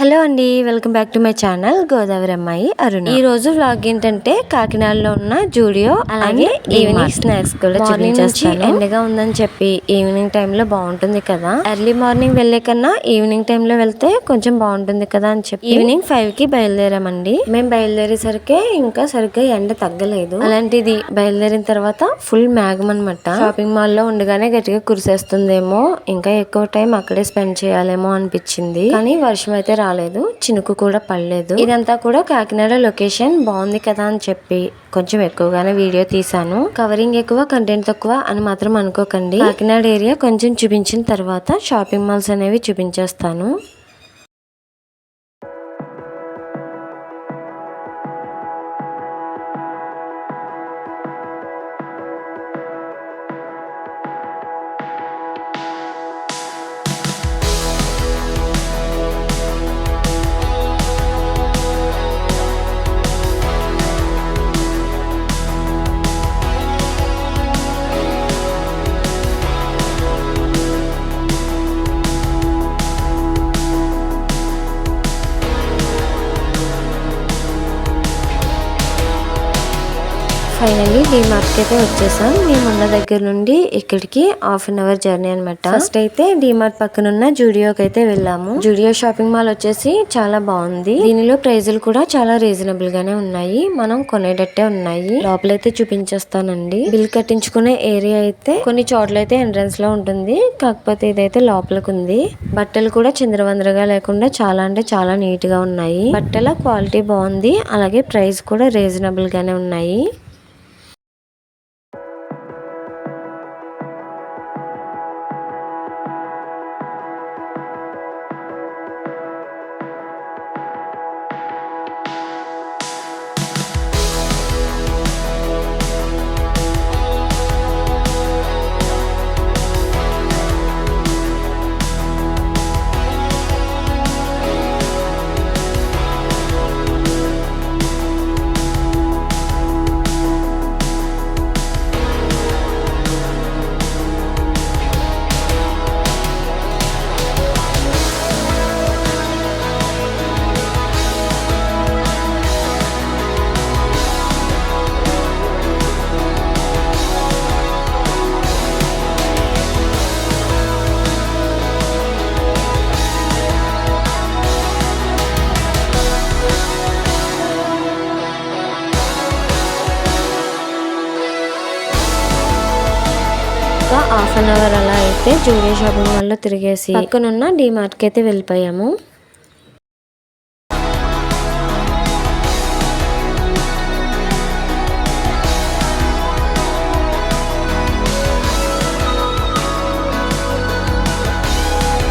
Hello అండి, welcome back to my channel Godavari అమ్మాయి అరుణ. ఈ రోజు వ్లాగ్ ఏంటంటే కాకినాడలో ఉన్న జూడియో అలాగే ఈవినింగ్ స్నాక్స్ కూడా చూపించేస్తాను. ఎండగా ఉందని చెప్పి ఈవినింగ్ టైమ్ లో బాగుంటుంది కదా, ఎర్లీ మార్నింగ్ వెళ్లే కన్నా ఈవినింగ్ టైమ్ లో వెళ్తే కొంచెం బాగుంటుంది కదా అని చెప్పి ఈవినింగ్ 5 కి బయలుదేరామండి. మేము బయలుదేరేసరికి ఇంకా సరిగ్గా ఎండ తగ్గలేదు. అలాంటిది బయలుదేరిన తర్వాత ఫుల్ మేఘం అనమాట. షాపింగ్ మాల్ లో ఉండగానే గట్టిగా కురిసేస్తుందేమో, ఇంకా ఎక్కువ టైం అక్కడే స్పెండ్ చేయాలేమో అనిపించింది. కానీ వర్షం అయితే రాలేదు, చినుకు కూడా పడలేదు. ఇదంతా కూడా కాకినాడ లొకేషన్ బాగుంది కదా అని చెప్పి కొంచెం ఎక్కువగానే వీడియో తీసాను. కవరింగ్ ఎక్కువ కంటెంట్ తక్కువ అని మాత్రం అనుకోకండి. కాకినాడ ఏరియా కొంచెం చూపించిన తర్వాత షాపింగ్ మాల్స్ అనేవి చూపించేస్తాను. ఫైనల్లీ డిమార్ట్ కి అయితే వచ్చేసాం. మేమున్న దగ్గర నుండి ఇక్కడికి ½ అవర్ జర్నీ అనమాట. ఫస్ట్ అయితే డిమార్ట్ పక్కనున్న జూడియోకి అయితే వెళ్ళాము. జూడియో షాపింగ్ మాల్ వచ్చేసి చాలా బాగుంది. దీనిలో ప్రైజులు కూడా చాలా రీజనబుల్ గానే ఉన్నాయి, మనం కొనేటట్టే ఉన్నాయి. లోపలైతే చూపించేస్తానండి. బిల్ కట్టించుకునే ఏరియా అయితే కొన్ని చోట్ల అయితే ఎంట్రన్స్ లో ఉంటుంది, కాకపోతే ఇదైతే లోపలికి ఉంది. బట్టలు కూడా చిందరవందరగా లేకుండా చాలా అంటే చాలా నీట్ గా ఉన్నాయి. బట్టల క్వాలిటీ బాగుంది, అలాగే ప్రైస్ కూడా రీజనబుల్ గానే ఉన్నాయి. ½ అవర్ అలా అయితే జూడియో షాపింగ్ మాల్ లో తిరిగేసి పక్కనున్న డిమార్ట్ కి అయితే వెళ్ళిపోయాము.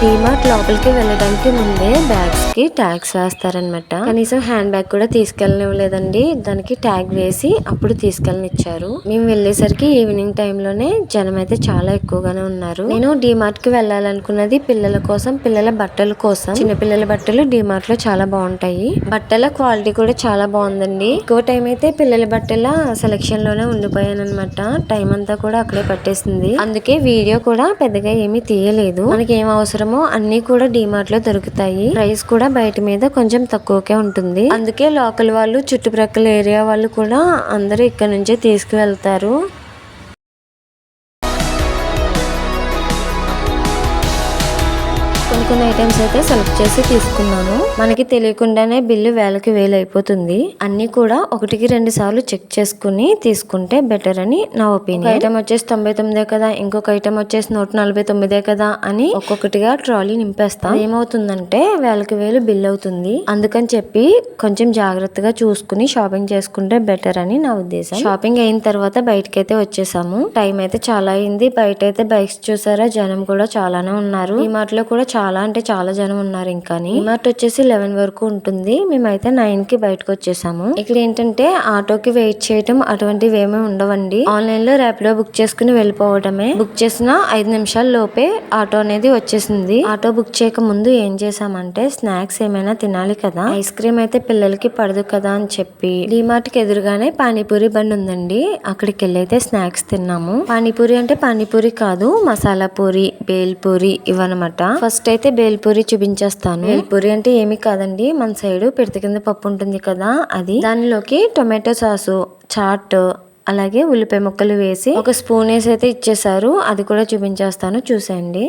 డిమార్ట్ లోపలికి వెళ్ళడానికి ముందే బ్యాగ్స్ కి ట్యాగ్స్ వేస్తారనమాట. కనీసం హ్యాండ్ బ్యాగ్ కూడా తీసుకెళ్ళనివ్వలేదండి, దానికి ట్యాగ్ వేసి అప్పుడు తీసుకెళ్ళనిచ్చారు. మేము వెళ్ళేసరికి ఈవినింగ్ టైమ్ లోనే జనం అయితే చాలా ఎక్కువగానే ఉన్నారు. నేను డిమార్ట్ కి వెళ్ళాలనుకున్నది పిల్లల కోసం, పిల్లల బట్టల కోసం. చిన్న పిల్లల బట్టలు డిమార్ట్ లో చాలా బాగుంటాయి. బట్టల క్వాలిటీ కూడా చాలా బాగుందండి. ఎక్కువ టైం అయితే పిల్లల బట్టల సెలెక్షన్ లోనే ఉండిపోయాను అనమాట. టైం అంతా కూడా అక్కడే పట్టేసింది, అందుకే వీడియో కూడా పెద్దగా ఏమీ తీయలేదు. మనకి ఏం అవసరం అన్ని కూడా డిమార్ట్ లో దొరుకుతాయి. ప్రైస్ కూడా బయట మీద కొంచెం తక్కువకే ఉంటుంది, అందుకే లోకల్ వాళ్ళు చుట్టుప్రక్కల ఏరియా వాళ్ళు కూడా అందరూ ఇక్కడ నుంచే తీసుకువెళ్తారు. కొన్ని ఐటమ్స్ అయితే సెలెక్ట్ చేసి తీసుకున్నాను. మనకి తెలియకుండానే బిల్లు వేలకి వేలు అయిపోతుంది. అన్ని కూడా 1కి 2 సార్లు చెక్ చేసుకుని తీసుకుంటే బెటర్ అని నా ఒపీనియన్. ఐటమ్ వచ్చేసి 99 కదా, ఇంకొక ఐటమ్ వచ్చేసి 149 కదా అని ఒక్కొక్కటిగా ట్రాలీ నింపేస్తాం. ఏమవుతుందంటే వేలకి వేలు బిల్ అవుతుంది. అందుకని చెప్పి కొంచెం జాగ్రత్తగా చూసుకుని షాపింగ్ చేసుకుంటే బెటర్ అని నా ఉద్దేశం. షాపింగ్ అయిన తర్వాత బయటకైతే వచ్చేసాము. టైం అయితే చాలా అయింది. బయట అయితే బైక్స్ చూసారా, జనం కూడా చాలానే ఉన్నారు. ఈ మార్ట్ లో కూడా చాలా అంటే చాలా జనం ఉన్నారు. ఇంకా డిమార్ట్ వచ్చేసి 11 వరకు ఉంటుంది. మేమైతే 9 కి బయటకు వచ్చేసాము. ఇక్కడ ఏంటంటే ఆటోకి వెయిట్ చేయటం అటువంటివి ఏమీ ఉండవండి. ఆన్లైన్ లో ర్యాపిడో బుక్ చేసుకుని వెళ్ళిపోవడమే. బుక్ చేసిన 5 నిమిషాల లోపే ఆటో అనేది వచ్చేసింది. ఆటో బుక్ చేయక ముందు ఏం చేసామంటే స్నాక్స్ ఏమైనా తినాలి కదా, ఐస్ క్రీమ్ అయితే పిల్లలకి పడదు కదా అని చెప్పి డిమార్ట్ కి ఎదురుగానే పానీపూరి బండి ఉందండి, అక్కడికి వెళ్ళి అయితే స్నాక్స్ తిన్నాము. పానీపూరి అంటే పానీపూరి కాదు, మసాలా పూరి, బేల్ పూరి ఇవన్నమాట. ఫస్ట్ అయితే అయితే బేల్పూరి చూపించేస్తాను. బేల్పూరి అంటే ఏమీ కాదండి, మన సైడ్ పిడత కింద పప్పు ఉంటుంది కదా అది. దానిలోకి టొమాటో సాసు, చాట్, అలాగే ఉల్లిపాయ ముక్కలు వేసి ఒక స్పూన్ వేసి అయితే ఇచ్చేసారు. అది కూడా చూపించేస్తాను, చూసేయండి.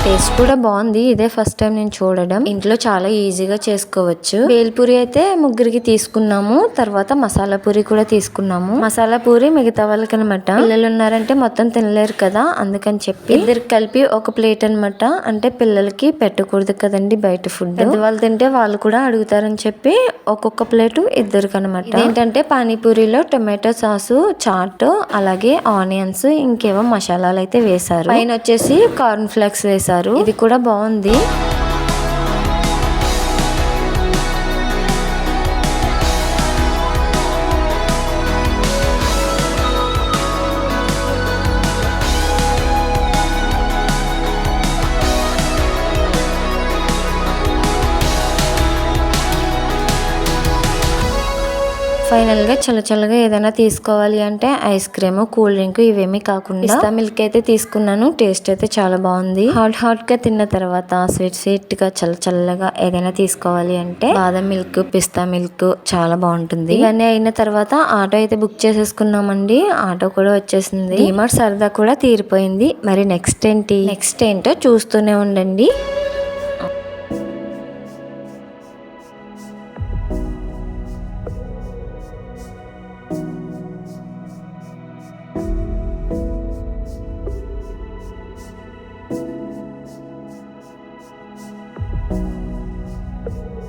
టేస్ట్ కూడా బాగుంది. ఇదే ఫస్ట్ టైం నేను చూడడం. ఇంట్లో చాలా ఈజీగా చేసుకోవచ్చు. బేల్పూరి అయితే ముగ్గురికి తీసుకున్నాము. తర్వాత మసాలా పూరి కూడా తీసుకున్నాము. మసాలా పూరి మిగతా వాళ్ళకి అనమాట. పిల్లలు ఉన్నారంటే మొత్తం తినలేరు కదా, అందుకని చెప్పి ఇద్దరికి కలిపి ఒక ప్లేట్ అనమాట. అంటే పిల్లలకి పెట్టకూడదు కదండి బయట ఫుడ్. పెద్దవాళ్ళు తింటే వాళ్ళు కూడా అడుగుతారని చెప్పి ఒక్కొక్క ప్లేటు ఇద్దరికి అనమాట. ఏంటంటే పానీపూరిలో టొమాటో సాసు, చాట్, అలాగే ఆనియన్స్, ఇంకేవో మసాలాలు అయితే వేశారు. పైన వచ్చేసి కార్న్ ఫ్లేక్స్ వేశారు. ఇది కూడా బాగుంది. ఫైనల్ గా చల్లగా ఏదైనా తీసుకోవాలి అంటే ఐస్ క్రీమ్, కూల్ డ్రింక్ ఇవేమీ కాకుండా పిస్తా మిల్క్ అయితే తీసుకున్నాను. టేస్ట్ అయితే చాలా బాగుంది. హాట్ గా తిన్న తర్వాత స్వీట్ గా చల్లగా ఏదైనా తీసుకోవాలి అంటే బాదం మిల్క్, పిస్తా మిల్క్ చాలా బాగుంటుంది. ఇవన్నీ అయిన తర్వాత ఆటో అయితే బుక్ చేసేసుకున్నామండి. ఆటో కూడా వచ్చేసింది. డిమార్ట్ సరదా కూడా తీరిపోయింది. మరి నెక్స్ట్ ఏంటో చూస్తూనే ఉండండి.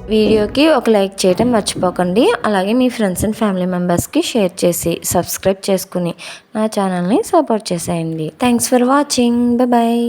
వీడియోకి ఒక లైక్ చేయడం మర్చిపోకండి. అలాగే మీ ఫ్రెండ్స్ అండ్ ఫ్యామిలీ మెంబర్స్కి షేర్ చేసి సబ్స్క్రైబ్ చేసుకుని నా ఛానల్ని సపోర్ట్ చేసేయండి. Thanks for watching. బాయ్.